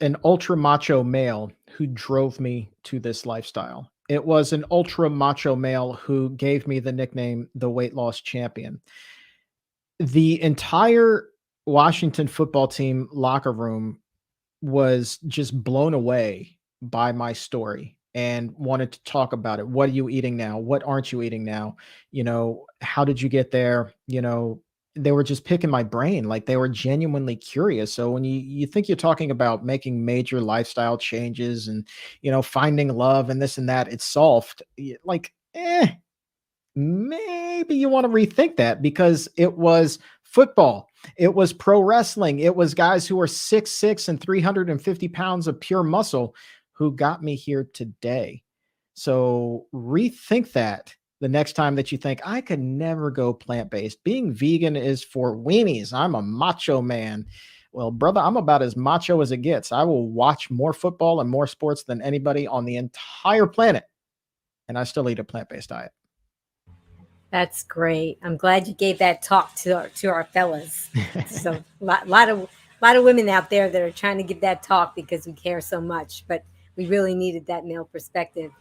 An ultra macho male who drove me to this lifestyle. It was an ultra macho male who gave me the nickname the weight loss champion. The entire Washington football team locker room was just blown away by my story and wanted to talk about it. What are you eating now? What aren't you eating now? How did you get there? They were just picking my brain, like they were genuinely curious. So when you think you're talking about making major lifestyle changes and finding love and this and that, it's soft. Like, maybe you want to rethink that because it was football. It was pro wrestling. It was guys who are 6'6" and 350 pounds of pure muscle who got me here today. So rethink that the next time that you think, I could never go plant based. Being vegan is for weenies. I'm a macho man. Well, brother, I'm about as macho as it gets. I will watch more football and more sports than anybody on the entire planet. And I still eat a plant based diet. That's great. I'm glad you gave that talk to our fellas. So lot of women out there that are trying to give that talk because we care so much, but we really needed that male perspective.